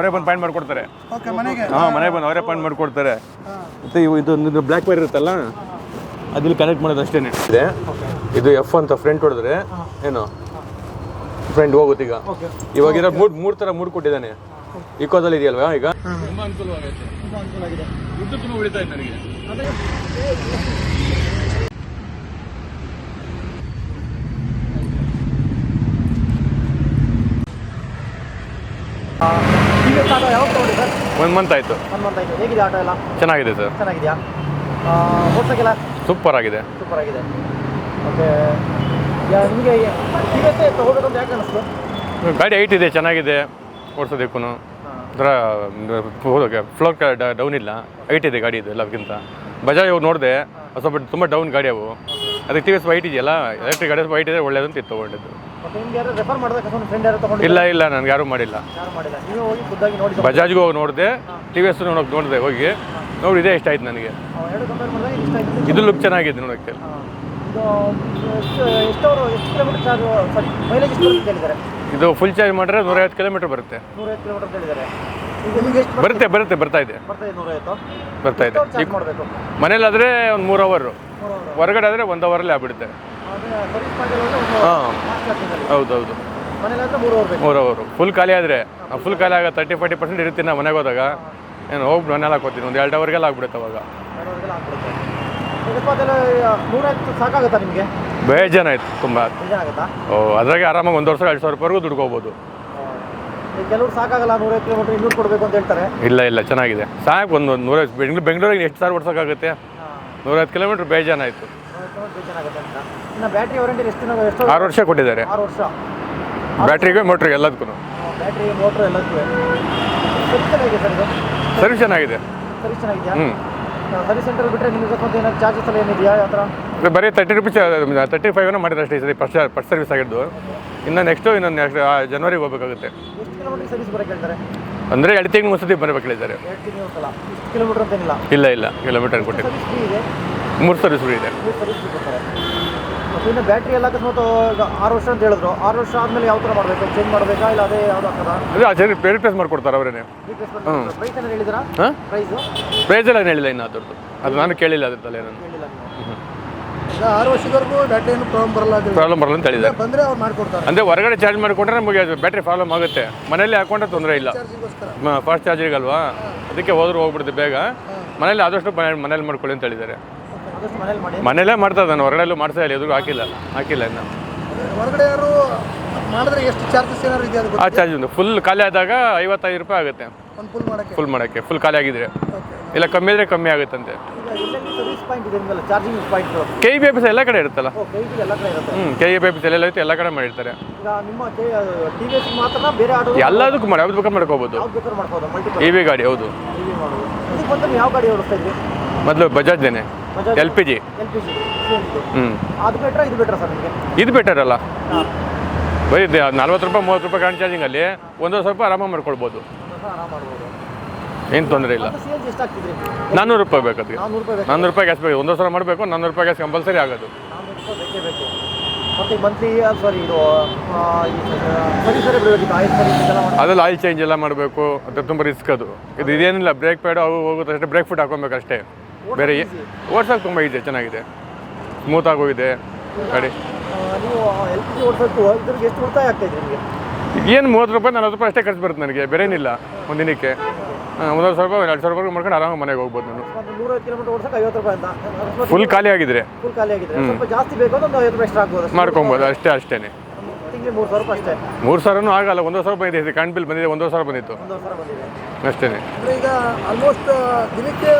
ಅವರೇ ಬಂದು ಪಾಯಿಂಟ್ ಮಾಡಿಕೊಡ್ತಾರೆ. ಮನೆಗೆ ಮನೆಗೆ ಬಂದು ಅವರೇ ಪಾಯಿಂಟ್ ಮಾಡಿಕೊಡ್ತಾರೆ. ಮತ್ತು ಇದು ಬ್ಲ್ಯಾಕ್ ವೈರ್ ಇರುತ್ತಲ್ಲ ಅದಿಲ್ಲಿ ಕನೆಕ್ಟ್ ಮಾಡೋದು ಅಷ್ಟೇ ಇದೆ. ಇದು ಎಫ್ ಅಂತ ಫ್ರಂಟ್ ಹೊಡೆದ್ರೆ ಏನು ಫ್ರಂಟ್ ಹೋಗುತ್ತೆ. ಇವಾಗ ಇರೋ ಮೂರು ಥರ ಮೂರು ಕೊಟ್ಟಿದ್ದಾನೆ. ಇಕೋದಲ್ಲಿ ಇದೆಯಲ್ವಾ ಈಗ ತುಂಬ ಅನುಕೂಲವಾಗುತ್ತೆ. ದುಡ್ಡು ತುಂಬ ಉಳಿತಾ ಇದೆ ನನಗೆ. ಒಂದು ಮಂತ್ ಆಯಿತು. ಹೇಗಿದೆ ಆಟೋ ಎಲ್ಲ? ಚೆನ್ನಾಗಿದೆ ಸರ್. ಚೆನ್ನಾಗಿದೆಯಾ? ಓಡ್ಸೋಕ್ಕೆಲ್ಲ ಸೂಪರ್ ಆಗಿದೆ. ಓಕೆ, ನಿಮಗೆ ತಗೋಬೇಕಂತ ಯಾಕೆ ಅನಿಸ್ತು? ಗಾಡಿ ಹೈಟ್ ಇದೆ, ಚೆನ್ನಾಗಿದೆ ಓಡಿಸೋದಕ್ಕೂ. ಒಂಥರ ಫ್ಲೋರ್ ಡೌನ್ ಇಲ್ಲ, ಹೈಟ್ ಇದೆ ಗಾಡಿ. ಇದು ಎಲ್ಲಕ್ಕಿಂತ ಬಜಾಜ್ ಅವು ನೋಡಿದೆ ಸ್ವಲ್ಪ ತುಂಬ ಡೌನ್ ಗಾಡಿ ಅವು. ಅದಕ್ಕೆ ಟಿ ವಿ ಎಸ್ ವೈಟ್ ಇದೆಯಲ್ಲ, ಎಲೆಕ್ಟ್ರಿಕ್ ಗಾಡಿ ವೈಟ್ ಇದೆ, ಒಳ್ಳೇದಂತ ಇದು ತೊಗೊಂಡಿದ್ದು. ಇಲ್ಲ ನನಗೆ ಯಾರೂ ಮಾಡಿಲ್ಲ. ಬಜಾಜ್ಗೂ ಹೋಗಿ ನೋಡಿದೆ, ಟಿ ವಿ ಎಸ್ ನೋಡಿದೆ, ಹೋಗಿ ನೋಡಿದೆ, ಇಷ್ಟ ಆಯ್ತು ನನಗೆ. ಇದು ಲುಕ್ ಚೆನ್ನಾಗಿದೆ ನೋಡೋಕ್ಕೆ. ಇದು ಫುಲ್ ಚಾರ್ಜ್ ಮಾಡಿದ್ರೆ 150 ಕಿಲೋಮೀಟರ್ ಬರುತ್ತೆ. ಬರ್ತಾ ಇದೆ. ಮನೇಲಾದರೆ ಒಂದು 3 ಅವರ್, ಹೊರಗಡೆ ಆದರೆ 1 ಅವರಲ್ಲಿ ಆಗ್ಬಿಡುತ್ತೆ. ಹೌದೌದು, 3 ಅವರು. ಫುಲ್ ಖಾಲಿ ಆದರೆ ಆಗ 30-40% ಇರ್ತೀನಿ ನಾ ಮನೆಗೆ ಹೋದಾಗ. ಏನು ಹೋಗಿ ಮನೇಲಿ ಹಾಕೋತೀನಿ, ಒಂದು 2 ಅವರ್ಗೆಲ್ಲ ಆಗ್ಬಿಡುತ್ತೆ ಅವಾಗ. ಸಾಕಾಗುತ್ತಾ ನಿಮಗೆ? ಬೇಜಾನ ಆಯ್ತು ತುಂಬ. ಅದ್ರಾಗೆ ಆರಾಮಾಗಿ 1 ವರ್ಷ 2 ಸಾವಿರ ರೂಪಾಯಿವರೆಗೂ ದುಡ್ಕೋಬೋದು. ಕೆಲವರು ಸಾಕಾಗಲ್ಲ, 150 ಕಿಲೋಮೀಟರ್ 200 ಕೊಡಬೇಕು ಅಂತ ಹೇಳ್ತಾರೆ. ಇಲ್ಲ ಚೆನ್ನಾಗಿದೆ, ಸಾಕು. ಒಂದು 100 ಬೆಂಗಳೂರಿಗೆ ಎಷ್ಟು ಸಾವಿರ ಓಡಿಸೋಕ್ಕಾಗುತ್ತೆ? 150 ಕಿಲೋಮೀಟರ್ ಬೇಜಾನಾಯಿತು. ಬ್ಯಾಟ್ರಿ ವಾರಂಟಿ ಎಷ್ಟು? 6 ವರ್ಷ ಕೊಟ್ಟಿದ್ದಾರೆ. 6 ವರ್ಷ ಬ್ಯಾಟ್ರಿಗೆ ಮೋಟ್ರಿಗೆ ಎಲ್ಲದಕ್ಕೂ. ಬ್ಯಾಟ್ರಿ ಮೋಟ್ರ್ ಎಲ್ಲದಕ್ಕೂ ಸರ್ವಿಸ್ ಚೆನ್ನಾಗಿದೆ. ಸರ್ವಿಸ್ ಸೆಂಟರ್ ಬಿಟ್ಟರೆ ನಿಮಗೆ ಸ್ವಲ್ಪ ಏನಾದ್ರು ಚಾರ್ಜಸ್ ಎಲ್ಲ ಏನಿದೆಯಾ? ಯಾವ ಥರ? ಬರೀ 30 ರೂಪೀಸ್ 35 ಮಾಡಿದ್ರೆ ಅಷ್ಟೇ ಈ ಸರಿ ಫಸ್ಟ್ ಸರ್ವಿಸ್ ಆಗಿದ್ದು. ಇನ್ನು ನೆಕ್ಸ್ಟ್ ಜನವರಿಗೆ ಹೋಗ್ಬೇಕಾಗುತ್ತೆ. ಎಷ್ಟು ಕಿಲೋಮೀಟರ್ ಸರ್ವಿಸ್ ಬರೋಕ್ಕೆ ಹೇಳ್ತಾರೆ? ಅಂದರೆ 2 ತಿಂಗಳು ಮುನ್ಸತಿ ಬರಬೇಕು ಹೇಳಿದ್ದಾರೆ. 2 ತಿಂಗಳು ಸಲ ಇಷ್ಟು ಕಿಲೋಮೀಟರ್ ಅಂತೇನಿಲ್ಲ. ಇಲ್ಲ ಕಿಲೋಮೀಟರ್ ಕೊಟ್ಟಿಲ್ಲ. 3 ಸರ್ವಿಸ್ ಫ್ರೀ ಇದೆ. ಮತ್ತು ಇನ್ನು ಬ್ಯಾಟ್ರಿ ಎಲ್ಲ ಅಕಸ್ಮಾತ್ 6 ವರ್ಷ ಅಂತ ಹೇಳಿದ್ರು. 6 ವರ್ಷ ಆದಮೇಲೆ ಯಾವ ಥರ ಮಾಡಬೇಕು? ಚೇಂಜ್ ಮಾಡಬೇಕಾ ಇಲ್ಲ ಅದೇ ಯಾವ್ದು ಆಗ್ತದಾ? ಅದು ರಿಪ್ಲೇಸ್ ಮಾಡಿಕೊಡ್ತಾರೆ ಅವರೇನೆ. ಪ್ರೈಸ್ ಏನಾರು ಹೇಳಿದ್ರಾ? ಪ್ರೈಸ್ ಎಲ್ಲ ಹೇಳಿಲ್ಲ ಇನ್ನು ಅದ್ರದ್ದು. ಅದು ನಾನು ಕೇಳಿಲ್ಲ ಅದ್ರದ್ದಲ್ಲ. ನಾನು 6 ವರ್ಷದವರೆಗೂ ಬ್ಯಾಟ್ರಿ ಏನು ಪ್ರಾಬ್ಲಮ್ ಬರಲ್ಲ ಅಂತ ಹೇಳಿದ್ದಾರೆ. ಬಂದರೆ ಅವ್ರು ಮಾಡಿಕೊಡ್ತಾರೆ. ಅಂದರೆ ಹೊರಗಡೆ ಚಾರ್ಜ್ ಮಾಡಿಕೊಂಡ್ರೆ ನಮಗೆ ಬ್ಯಾಟ್ರಿ ಪ್ರಾಬ್ಲಮ್ ಆಗುತ್ತೆ. ಮನೇಲಿ ಹಾಕೊಂಡ್ರೆ ತೊಂದರೆ ಇಲ್ಲ. ಫಾಸ್ಟ್ ಚಾರ್ಜಿಗಲ್ವಾ, ಅದಕ್ಕೆ ಹೋಗ್ಬಿಡುತ್ತೆ ಬೇಗ. ಮನೇಲಿ ಆದಷ್ಟು ಮನೇಲಿ ಮಾಡ್ಕೊಳ್ಳಿ ಅಂತ ಹೇಳಿದ್ದಾರೆ. ಮನೇಲೇ ಮಾಡ್ತಾ ಇದ್ದಾನೆ, ಹೊರಗಡೆಲ್ಲೂ ಮಾಡ್ತಾ ಇಲ್ಲ. ಎದುರು ಹಾಕಿಲ್ಲ ಇನ್ನು. ಹೊರಗಡೆ ಯಾರು ಮಾಡಿದ್ರೆ ಎಷ್ಟು ಚಾರ್ಜಸ್ ಏನಾದ್ರು ಇದೆಯಾ? ಆ ಚಾರ್ಜ್ ಒಂದು ಫುಲ್ ಖಾಲಿ ಆದಾಗ 55 ರೂಪಾಯಿ ಆಗುತ್ತೆ. ಫುಲ್ ಮಾಡೋಕ್ಕೆ ಫುಲ್ ಖಾಲಿ ಆಗಿದ್ರೆ. ಇಲ್ಲ ಕಮ್ಮಿ ಆದರೆ ಕಮ್ಮಿ ಆಗುತ್ತಂತೆ. KEB ಎಲ್ಲ ಕಡೆ ಇರುತ್ತಲ್ಲ. KEB ಎಲ್ಲ ಇರುತ್ತೆ, ಎಲ್ಲ ಕಡೆ ಮಾಡಿರ್ತಾರೆ. ಎಲ್ಲದಕ್ಕೂ ಮಾಡಿ ಯಾವ್ದು ಬೇಕಾದ್ರೆ ಮಾಡ್ಕೋಬೋದು. EV ಗಾಡಿ ಹೌದು. ಮೊದಲು ಬಜಾಜ್ದೇನೆ LPG. ಇದು ಬೆಟರ್ ಅಲ್ಲ. ಬರೀ 40 ರೂಪಾಯಿ 30 ರೂಪಾಯಿ ಗಾಡಿ ಚಾರ್ಜಿಂಗಲ್ಲಿ 1 ಸ್ವಲ್ಪ ಆರಾಮಾಗಿ ಮಾಡ್ಕೊಳ್ಬೋದು. ಏನು ತೊಂದರೆ ಇಲ್ಲ. 400 ರೂಪಾಯಿ ಬೇಕು. ಅದಕ್ಕೆ 400 ರೂಪಾಯಿ ಗ್ಯಾಸ್ ಬೇಕು. 1 ಸಲ ಮಾಡಬೇಕು. 400 ರೂಪಾಯಿ ಗ್ಯಾಸ್ ಕಂಪಲ್ಸರಿ ಆಗೋದು. ಅದೆಲ್ಲ ಆಯಿಲ್ ಚೇಂಜ್ ಎಲ್ಲ ಮಾಡಬೇಕು. ಅದು ತುಂಬ ರಿಸ್ಕ್. ಅದು ಇದೇನಿಲ್ಲ, ಬ್ರೇಕ್ ಪ್ಯಾಡು ಅವು ಹೋಗುತ್ತೆ ಅಷ್ಟೇ. ಬ್ರೇಕ್ ಫುಟ್ ಹಾಕೊಬೇಕು ಅಷ್ಟೇ. ಬೇರೆ ಓಡ್ಸೋಕೆ ತುಂಬ ಇದೆ, ಚೆನ್ನಾಗಿದೆ, ಸ್ಮೂತಾಗಿ ಹೋಗಿದೆ ಗಾಡಿ. ಏನು 30 ರೂಪಾಯಿ 40 ರೂಪಾಯಿ ಅಷ್ಟೇ ಖರ್ಚು ಬರುತ್ತೆ ನನಗೆ, ಬೇರೆ ಏನಿಲ್ಲ. ಒಂದಿನಕ್ಕೆ 1 ಸಾವಿರ ರೂಪಾಯಿ 2 ಸಾವಿರ ರೂಪಾಯಿ ಮಾಡ್ಕೊಂಡು ಆರಾಮಾಗಿ ಮನೆಗೆ ಹೋಗ್ಬೋದು ನಾನು. ಫುಲ್ ಖಾಲಿ ಆಗಿದ್ರೆ ಮಾಡ್ಕೊಬೋದು ಅಷ್ಟೇ. 3 ಸಾವಿರನೂ ಆಗಲ್ಲ. 1 ಸಾವಿರ ಬಂದಿದೆ. ಕರೆಂಟ್ ಬಿಲ್ ಬಂದಿದೆ, 1 ಸಾವಿರ ಬಂದಿತ್ತು ಅಷ್ಟೇ. ಈಗ ಆಲ್ಮೋಸ್ಟ್ ದಿನಕ್ಕೆ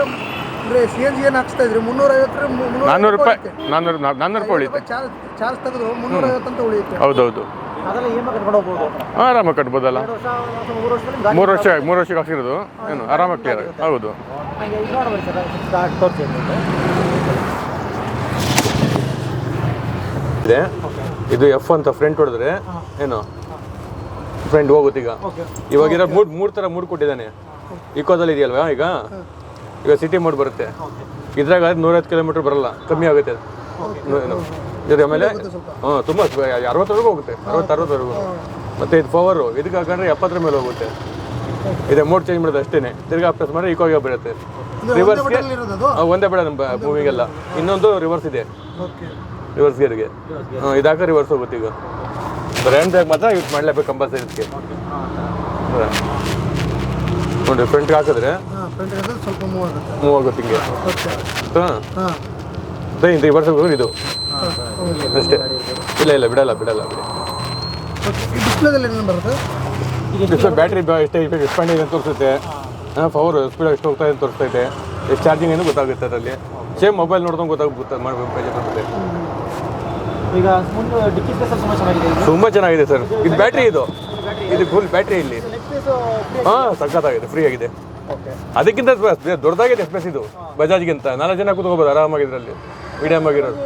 CNG ಏನು ಹಾಕ್ಸ್ತಾ ಇದ್ರಿ? 400 ರೂಪಾಯಿ 400 ರೂಪಾಯಿ ಉಳಿಯುತ್ತೆ. ಚಾರ್ಜ್ ತೆಗೆದು 350 ಅಂತ ಉಳಿಯುತ್ತೆ. ಹೌದೌದು, ಆರಾಮಾಗಿ ಕಟ್ಬೋದಲ್ಲ. 3 ವರ್ಷಕ್ಕೆ ಹಾಕ್ಸಿರೋದು ಏನು ಆರಾಮಾಗಿ ಕ್ಲಿಯರ್ ಆಗುತ್ತೆ. ಹೌದು. ಇದು ಎಫ್ ಅಂತ ಫ್ರಂಟ್ ಹೊಡೆದ್ರೆ ಏನು ಫ್ರಂಟ್ ಹೋಗುತ್ತೆ. ಇವಾಗ ಇರೋ ಮೂರು ಥರ ಮೂರು ಕೊಟ್ಟಿದ್ದಾನೆ. ಇಕೋದಲ್ಲಿ ಇದೆಯಲ್ವಾ ಈಗ ಸಿಟಿ ಮೋಡ್ ಬರುತ್ತೆ. ಇದ್ರಾಗ 150 ಕಿಲೋಮೀಟರ್ ಬರಲ್ಲ, ಕಮ್ಮಿ ಆಗುತ್ತೆ. ಆಮೇಲೆ ತುಂಬ 60ವರೆಗೂ ಹೋಗುತ್ತೆ, 60-60ವರೆಗೂ. ಮತ್ತು ಇದು ಪವರು ಇದಕ್ಕೆ ಹಾಕೊಂಡ್ರೆ 70 ಮೇಲೆ ಹೋಗುತ್ತೆ. ಇದೆ ಮೋಡ್ ಚೇಂಜ್ ಮಾಡೋದು ಅಷ್ಟೇ. ತಿರ್ಗಾ ಪ್ರೆಸ್ ಮಾಡಿದ್ರೆ ಈಕೋ ಬರುತ್ತೆ. ರಿವರ್ಸ್ಗೆ ಒಂದೇ ಬೇಡ ನಮ್ಮ ಮೂವಿಗೆಲ್ಲ. ಇನ್ನೊಂದು ರಿವರ್ಸ್ ಇದೆ, ರಿವರ್ಸ್ ಗೇರ್ಗೆ. ಇದಾಕ ರಿವರ್ಸ್ ಹೋಗುತ್ತೆ. ಈಗ ಬ್ರ್ಯಾಂಡ್ ಬ್ಯಾಗ್ ಮಾತ್ರ ಯೂಸ್ ಮಾಡಲೇಬೇಕು ಕಂಪಲ್ಸರಿ ಇದಕ್ಕೆ. ನೋಡಿ ಫ್ರಂಟ್ಗೆ ಹಾಕಿದ್ರೆ ಸ್ವಲ್ಪ ಮೂವ್ ಆಗುತ್ತೆ ಹಿಂಗೆ. ಹಾಂ ರಿವರ್ಸ್ ಹೋಗೋದು ಇದು ಅಷ್ಟೇ. ಇಲ್ಲ ಬಿಡಲ್ಲ ಬಿಡಿ. ಡಿಸ್ಪ್ಲೇದಲ್ಲಿ ಏನು ಬರುತ್ತೆ? ಡಿಸ್ಪ್ಲೇ ಬ್ಯಾಟ್ರಿ ಎಷ್ಟು ಎಕ್ಸ್ಪಾಂಡ್ ಇದೆ ಅಂತ ತೋರಿಸುತ್ತೆ. ಪವರ್ ಸ್ಪೀಡ್ ಎಷ್ಟು ಹೋಗ್ತಾ ಇದೆ ಅಂತ ತೋರಿಸ್ತೈತೆ. ಎಷ್ಟು ಚಾರ್ಜಿಂಗ್ ಏನು ಗೊತ್ತಾಗುತ್ತೆ ಅದರಲ್ಲಿ. ಸೇಮ್ ಮೊಬೈಲ್ ನೋಡ್ದಂಗೆ ಗೊತ್ತಾಗುತ್ತೆ ಮಾಡಬೇಕು. ಈಗ ಮುಂದೆ ಡಿಕ್ಕಿ ಸ್ಪೇಸ್ ತುಂಬ ಚೆನ್ನಾಗಿದೆ. ತುಂಬ ಚೆನ್ನಾಗಿದೆ ಸರ್. ಇದು ಬ್ಯಾಟ್ರಿ ಇದು ಫುಲ್ ಬ್ಯಾಟ್ರಿ ಇಲ್ಲಿ. ಹಾಂ ಸಖತ್ತಾಗಿದೆ, ಫ್ರೀ ಆಗಿದೆ. ಅದಕ್ಕಿಂತ ದೊಡ್ಡದಾಗಿದೆ ಸ್ಪೇಸ್ ಇದು ಬಜಾಜ್ಗಿಂತ. 4 ಜನ ಕೂತ್ಕೋಬೋದು ಆರಾಮಾಗಿ ಇದರಲ್ಲಿ, ಮೀಡಿಯಮ್ ಆಗಿರೋದು.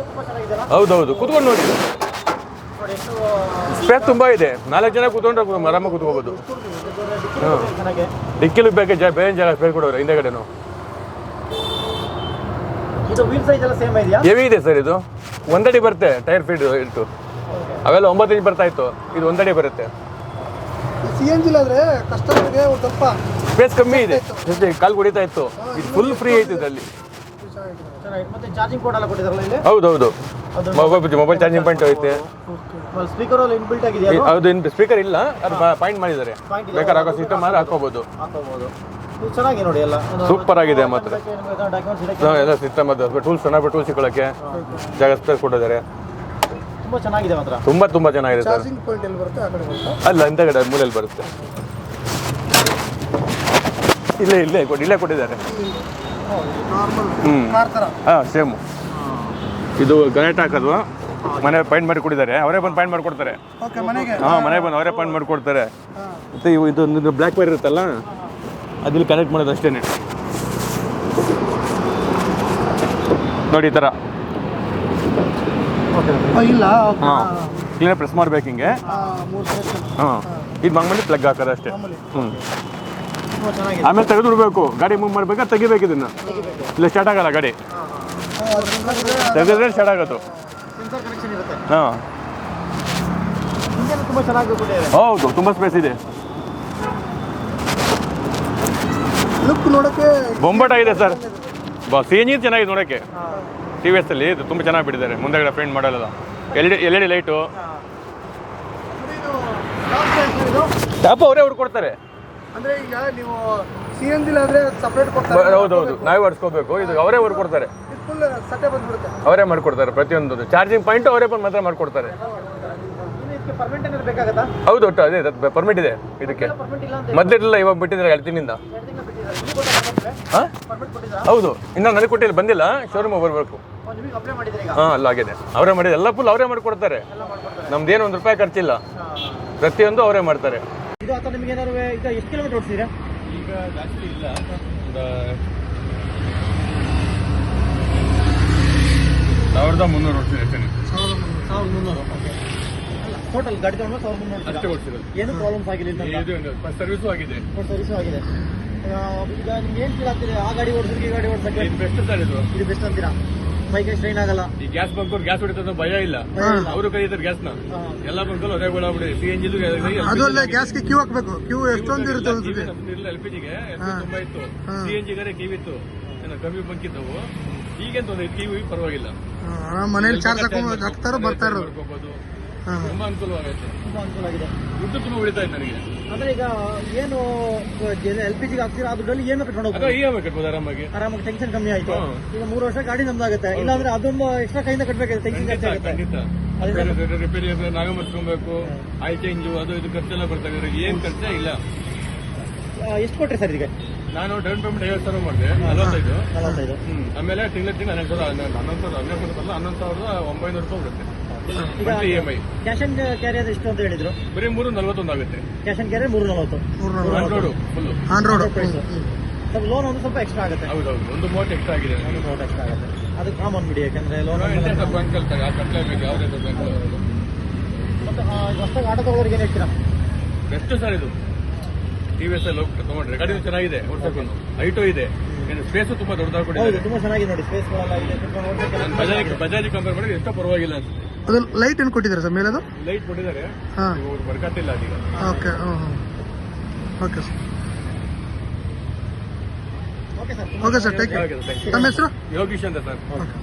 ಹೌದೌದು, ಕೂತ್ಕೊಂಡು ನೋಡಿ. ಸ್ಪೇಸ್ ತುಂಬ ಇದೆ. 4 ಜನ ಕೂತ್ಕೊಂಡ್ರೆ ಆರಾಮಾಗಿ ಕೂತ್ಕೋಬೋದು. ಹಾಂ ಡಿಕ್ಕಿಲು ಬೇಕೆ ಬೇರೆ ಜಾಗ ಸ್ಪೇಸ್ ಕೊಡೋರು ಹಿಂದೆಗಡೆನು. ಹೆವಿ ಇದೆ ಸರ್. ಇದು 1 ಅಡಿ ಬರುತ್ತೆ ಟೈರ್ ಫೀಡ್ ಇಟ್ಟು. ಅವೆಲ್ಲ 9 ಇಂಚ್ ಬರ್ತಾ ಇತ್ತು, ಇದು 1 ಅಡಿ ಬರುತ್ತೆ. CNG ಆದ್ರೆ ಕಸ್ಟಮರ್ಗೆ ಒಂದು ಸ್ವಲ್ಪ ಸ್ಪೇಸ್ ಕಮ್ಮಿ ಇದೆ, ಕಾಲು ಹೊಡಿತಾ ಇತ್ತು. ಇದು ಫುಲ್ ಫ್ರೀ ಐತೆ ಇದರಲ್ಲಿ. ಮತ್ತೆ ಚಾರ್ಜಿಂಗ್ ಪೋರ್ಟ್ ಎಲ್ಲ ಕೊಟ್ಟಿದ್ದಾರಲ್ಲ ಇಲ್ಲಿ? ಹೌದೌದು, ಮೊಬೈಲ್ ಚಾರ್ಜಿಂಗ್ ಪಾಯಿಂಟ್ ಐತೆ. ಸ್ಪೀಕರ್ ಅಲ್ಲಿ ಇನ್ಬಿಲ್ಟ್ ಆಗಿದೆ. ಹೌದು, ಸ್ಪೀಕರ್ ಇಲ್ಲ, ಅದು ಪಾಯಿಂಟ್ ಮಾಡಿದ್ದಾರೆ. ಬೇಕಾದ್ರೆ ಹಾಕೋ ಸಿಸ್ಟಮ್ ಮಾಡಿ ಹಾಕೋಬಹುದು. ಚೆನ್ನಾಗಿ ನೋಡಿ, ಎಲ್ಲ ಸೂಪರ್ ಆಗಿದೆ. ಮಾತ್ರ ಎಲ್ಲ ಸಿಸ್ಟಮ್ ಅದು ಟೂಲ್ಸ್ ಚೆನ್ನಾಗಿ ಟೂಲ್ಸ್ ಇಟ್ಕೊಳ್ಳೋಕ್ಕೆ ಜಾಗ ಸ್ಪೇಸ್ ಕೊಟ್ಟಿದ್ದಾರೆ. ತುಂಬ ಚೆನ್ನಾಗಿದೆ ಮಾತ್ರ. ತುಂಬ ಚೆನ್ನಾಗಿದೆ ಸರ್. ಚಾರ್ಜಿಂಗ್ ಪಾಯಿಂಟ್ ಎಲ್ಲಿ ಬರುತ್ತೆ? ಆ ಕಡೆ ಬರುತ್ತಾ? ಅಲ್ಲ, ಹಿಂದಗಡೆ ಮೂಲೆಯಲ್ಲಿ ಬರುತ್ತೆ. ಇಲ್ಲೇ ಕೊಟ್ಟಿದ್ದಾರೆ. ಹಾಂ ಸೇಮು. ಇದು ಗಣೇಟ್ ಹಾಕೋದು ಮನೆ ಪಾಯಿಂಟ್ ಮಾಡಿ ಕೊಟ್ಟಿದ್ದಾರೆ. ಅವರೇ ಬಂದು ಪಾಯಿಂಟ್ ಮಾಡಿಕೊಡ್ತಾರೆ. ಹಾಂ, ಮನೆಗೆ ಬಂದು ಅವರೇ ಪಾಯಿಂಟ್ ಮಾಡಿಕೊಡ್ತಾರೆ. ಮತ್ತು ಇದು ಬ್ಲ್ಯಾಕ್ ವೈರ್ ಇರುತ್ತಲ್ಲ, ಅದಿಲ್ಲಿ ಕನೆಕ್ಟ್ ಮಾಡೋದು ಅಷ್ಟೇ. ನೋಡಿ ಈ ಥರ. ಇಲ್ಲ, ಹಾಂ ಕ್ಲೀನಾಗಿ ಪ್ರೆಸ್ ಮಾಡ್ಬೇಕು ಹಿಂಗೆ. ಹಾಂ, ಇದು ಮಾಡಿ ಪ್ಲಗ್ ಹಾಕೋದು ಅಷ್ಟೇ. ಆಮೇಲೆ ತೆಗೆದು ಬಿಡಬೇಕು. ಗಾಡಿ ಮೂವ್ ಮಾಡ್ಬೇಕಾದ್ರೆ ತೆಗಿಬೇಕು ಇದನ್ನು, ಇಲ್ಲ ಸ್ಟಾರ್ಟ್ ಆಗಲ್ಲ ಗಾಡಿ. ತೆಗೆದ್ರೆ ಸ್ಟಾರ್ಟ್ ಆಗೋದು. ಹಾಂ ಹೌದು, ತುಂಬ ಸ್ಪೇಸ್ ಇದೆ. ಲುಕ್ ನೋಡೋಕ್ಕೆ ಬೊಂಬಾಟಾಗಿದೆ ಸರ್. CNG ಚೆನ್ನಾಗಿದೆ ನೋಡೋಕ್ಕೆ. TVS ಅಲ್ಲಿ ಇದು ತುಂಬ ಚೆನ್ನಾಗಿ ಬಿಟ್ಟಿದ್ದಾರೆ. ಮುಂದೆಗಡೆ ಫ್ರಂಟ್ ಮಾಡಲ್ಲ. LED light. ಟಾಪ್ ಅವರೇ ಹೊಡ್ಕೊಡ್ತಾರೆ. ಅಂದರೆ ಈಗ ನೀವು CNG ಆದ್ರೆ ಸಪ್ರೇಟ್ ಕೊಡ್ತಾರೆ. ಹೌದೌದು, ನಾವೇ ಹೊಡ್ಸ್ಕೋಬೇಕು. ಇದು ಅವರೇ ಹೊಡ್ಕೊಡ್ತಾರೆ. ಫುಲ್ ಸೆಟಪ್ ಬಂದ್ಬಿಡುತ್ತೆ. ಅವರೇ ಮಾಡಿಕೊಡ್ತಾರೆ. ಪ್ರತಿಯೊಂದು ಚಾರ್ಜಿಂಗ್ ಪಾಯಿಂಟು ಅವರೇ ಬಂದು ಮಾತ್ರ ಮಾಡಿಕೊಡ್ತಾರೆ. ಪರ್ಮಿಟ್ ಏನಾದ್ರು ಬೇಕಾಗತ್ತಾ? ಹೌದು, ಒಟ್ಟು ಅದೇ ಪರ್ಮಿಟ್ ಇದೆ ಇದಕ್ಕೆ. ಮೊದಲಿರಲಿಲ್ಲ, ಇವಾಗ ಬಿಟ್ಟಿದ್ದಾರೆ 2 ತಿಂಗಳಿಂದ. ಹಾಂ ಹೌದು, ಇನ್ನೂ ನನಗೆ ಕೊಟ್ಟಿಲ್ಲ, ಬಂದಿಲ್ಲ. ಶೋರೂಮಿಗೆ ಬರಬೇಕು. ಹಾಂ, ಅಲ್ಲಾಗಿದೆ. ಅವರೇ ಮಾಡಿದೆ, ಎಲ್ಲ ಫುಲ್ ಅವರೇ ಮಾಡಿಕೊಡ್ತಾರೆ. ನಮ್ದೇನು ₹1 ಖರ್ಚಿಲ್ಲ. ಪ್ರತಿಯೊಂದು ಅವರೇ ಮಾಡ್ತಾರೆ. ಇದು ಅಥವಾ ನಿಮ್ಗೆ ಏನಾದ್ರು ಈಗ ಎಷ್ಟು ಕಿಲೋಮೀಟರ್ ಓಡಿಸಿದ್ದೀರಾ? ಈಗ ಜಾಸ್ತಿ ಇಲ್ಲ, 1300 ಓಡಿಸಿದೆ ಅಷ್ಟೇ. 1300. ಟೋಟಲ್ ಗಾಡಿ ತಗೊಂಡು 1300 ಅಷ್ಟೇ ಓಡಿಸಿರೋದು. ಏನು ಪ್ರಾಬ್ಲಮ್ಸ್ ಆಗಿಲ್ಲ? ಸರ್ವಿಸು ಆಗಿದೆ. ಸರ್ವಿಸು ಆಗಿದೆ. ಈಗ ನಿಮ್ಗೆ ಏನು ಫೀಲ್ ಆಗ್ತಿದೆ ಆ ಗಾಡಿ ಓಡಿಸೋಕೆ, ಈ ಗಾಡಿ ಓಡಿಸೋಕೆ? ಇದು ಬೆಸ್ಟ್ ಸರ್. ಇದು ಬೆಸ್ಟ್ ಅಂತೀರಾ? ಬೈಕ್ ಸ್ಟ್ರೈನ್ ಆಗಲ್ಲ. ಈ ಗ್ಯಾಸ್ ಬಂಕ್ ಗ್ಯಾಸ್ ಹೊಡಿತದ ಭಯ ಇಲ್ಲ. ಅವರು ಕರೀತಾರೆ ಗ್ಯಾಸ್ನ. ಎಲ್ಲ ಬಂಕಲ್ಲಿ ಹೊರಗೆ ಬಿಡಾಬಿಡಿ. CNG ಅದಲ್ಲ, ಗ್ಯಾಸ್ಗೆ ಕ್ಯೂ ಹಾಕ್ಬೇಕು. ಕ್ಯೂ ಎಷ್ಟೊಂದು ಇರುತ್ತೆ ಅನ್ಸುತ್ತೆ. LPGಗೆ ತುಂಬಾ ಇತ್ತು. CNG ಗಾರೆ ಕ್ಯೂ ಇತ್ತು, ಕಮ್ಮಿ ಬಂಕ್ ಇದ್ದವು. ಈಗೇನು ತೊಂದರೆ, ಕ್ಯೂ ಪರವಾಗಿಲ್ಲ. ಮನೇಲಿ ಚಾರ್ಜ್ ಹಾಕ್ತಾರೋ ಬರ್ತಾ ಇರೋದು. ತುಂಬಾ ಅನುಕೂಲವಾಗೈತೆ. ತುಂಬಾ ಅನುಕೂಲ ಆಗಿದೆ. ದುಡ್ಡು ತುಂಬಾ ಉಳಿತಾ ಇದೆ ನನಗೆ. ಅಂದ್ರೆ ಈಗ ಏನು LPGಗೆ ಹಾಕ್ತೀರಾ, ಅದ್ರಲ್ಲಿ ಏನು ಕಟ್ಕೊಂಡು ಹೋಗ್ಬೋದು? EMI ಕಟ್ಬೋದು ಆರಾಮಾಗಿ. ಟೆನ್ಷನ್ ಕಮ್ಮಿ ಆಯ್ತು. ಈಗ 3 ವರ್ಷ ಗಾಡಿ ನಮ್ದಾಗುತ್ತೆ. ಇಲ್ಲಾಂದ್ರೆ ಅದೊಂದು ಎಕ್ಸ್ಟ್ರಾ ಕೈಯಿಂದ ಕಟ್ಟಬೇಕಾಗುತ್ತೆ. ಟೆನ್ಷನ್ ಜಾಸ್ತಿ ಆಗುತ್ತೆ. ಖಂಡಿತ ರಿಪೇರಿ ನಾವೇ ಮಾಡಿಸ್ಕೊಬೇಕು. ಆಯಿಲ್ ಚೇಂಜು ಅದು ಇದು ಖರ್ಚೆಲ್ಲ ಬರ್ತವೆ. ಏನು ಖರ್ಚೇ ಇಲ್ಲ. ಎಷ್ಟು ಕೊಟ್ರಿ ಸರ್ ಇದಕ್ಕೆ? ನಾನು ಡೌನ್ ಪೇಮೆಂಟ್ 50,000 ಮಾಡಿದೆ. 45. ಆಮೇಲೆ ತಿಂಗಳ 11,900 ರೂಪಾಯಿ ಬರುತ್ತೆ. ಈಗ EMI. ಕ್ಯಾಶ್ ಅಂಡ್ ಕ್ಯಾರಿ ಆದ್ರೆ ಎಷ್ಟು ಅಂತ ಹೇಳಿದ್ರು? ಬರೀ 341 ಆಗುತ್ತೆ. Cash and carry 340. Full on road price. ಸ್ವಲ್ಪ ಲೋನ್ ಒಂದು ಸ್ವಲ್ಪ ಎಕ್ಸ್ಟ್ರಾ ಆಗುತ್ತೆ. ಹೌದೌದು, 1 ಮೂವತ್ತು ಎಕ್ಸ್ಟ್ರಾ ಆಗಿದೆ. 1 ಮೂವತ್ತು ಎಕ್ಸ್ಟ್ರಾ ಆಗುತ್ತೆ. ಅದು ಕಾಮನ್ ಬಿಡಿ, ಯಾಕಂದ್ರೆ ಲೋನ್ ಬ್ಯಾಂಕ್ ಕಟ್ಟಲೇಬೇಕು. ಯಾವುದೇ ಬ್ಯಾಂಕ್. ಮತ್ತೆ ಹೊಸದಾಗಿ ಆಟೋ ತಗೊಳ್ಳೋರಿಗೆ ಏನು ಹೇಳ್ತೀರಾ? ಬೆಸ್ಟ್ ಸರ್ ಇದು. TVS ಅಲ್ಲಿ ಹೋಗಿ ತಗೊಂಡ್ರೆ ಗಾಡಿ ಚೆನ್ನಾಗಿದೆ, ಓಡಿಸೋಕೊಂಡು ಹೈಟು ಇದೆ. ಸ್ಪೇಸ್ ತುಂಬಾ ದೊಡ್ಡದಾಗಿ ಕೊಟ್ಟಿದ್ದಾರೆ. ತುಂಬಾ ಚೆನ್ನಾಗಿದೆ ನೋಡಿ, ಸ್ಪೇಸ್ ಇದೆ. ಬಜಾಜ್ ಕಂಪೇರ್ ಮಾಡಿದ್ರೆ ಎಷ್ಟೋ ಪರವಾಗಿಲ್ಲ ಅನ್ಸುತ್ತೆ. ಅದು ಲೈಟ್ ಏನು ಕೊಟ್ಟಿದ್ದಾರೆ ಸರ್ ಮೇಲೆ? ಅದು ಲೈಟ್ ಕೊಟ್ಟಿದ್ದಾರೆ, ಬರ್ಕತ್ತಿಲ್ಲ ಅದೀಗ. Okay okay sir. Okay sir okay sir, take care. ತಮ್ಮ ಹೆಸರು? ಯೋಗೀಶ್ ಅಂತ ಸರ್.